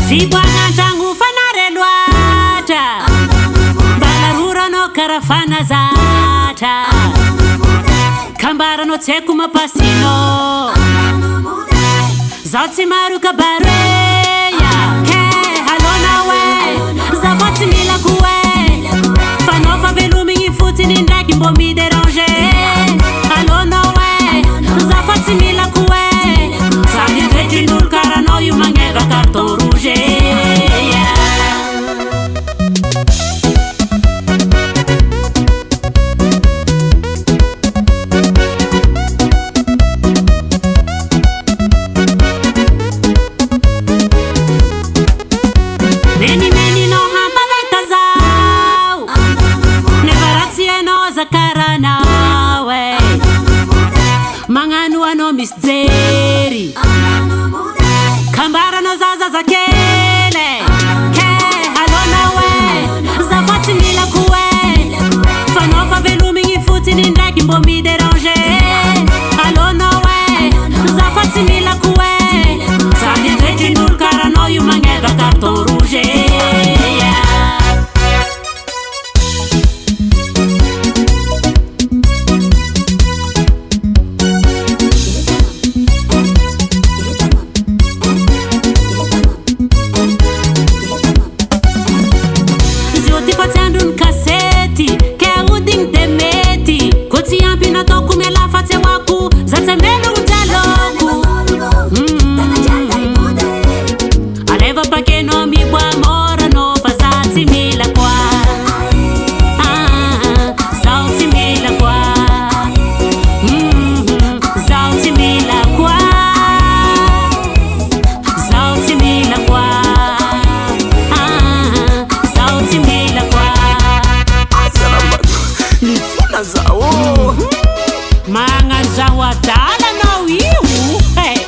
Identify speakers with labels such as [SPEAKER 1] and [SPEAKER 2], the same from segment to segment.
[SPEAKER 1] Zibwanantangu fanarelwata balarurano karafanazata kambarano tseku mapasino zatsimaruka bareya ke halonawe zavatsimila kuwe fanofa velumini futini ndaki mbomi déranger halonawe zavatsimila kuwe zanidejinul karano yumangeva carton rouge. Meni no hampaleta zao nevaratsia no zakarana we manganu ano misdzeri kambara no zaza zakele ke halona we zavatsimila kuwe fanofa velumini futini ndaki mbomi déranger halona we zavatsimila kuwe zanidejinul karano yumangeva carton rouge. Fatendun kaseti ke uding demeti koti yampina toku mela fate waku zatemelu utaloku aleva pake no mi bwa mora no fazati mila kwa sauti mila kwa sauti mila kwa sauti mila kwa sauti mila zao manga zawa dala no ihu hey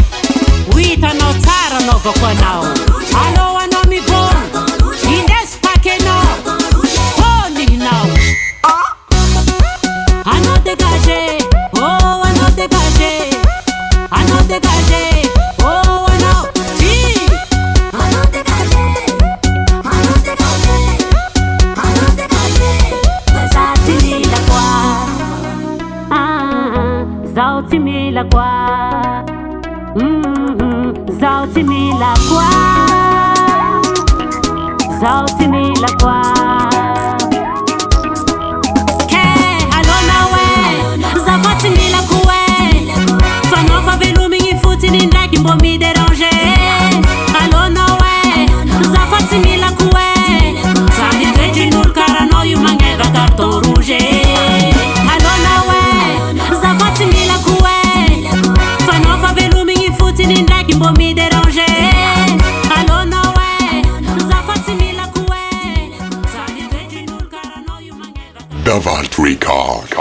[SPEAKER 1] wita no tara no vokwa nao alo wano mi bon indes pake no poni nao ano dégagé oh ano dégagé oh ano ti ano dégagé Zauti mila kwa Zauti mila kwa Zauti mila kwa ke halona we zavati mila kuwe fanofa velumini futini ndaki mbomi déranger halona we zavati mila kuwe zanidejinul karano yumangeva carton rouge. Zavatsimila kuwe fanofa velumini futini ndaki mbomi déranger halona we zavatsimila kuwe zanidejinul karano yumangeva
[SPEAKER 2] Davalt Record.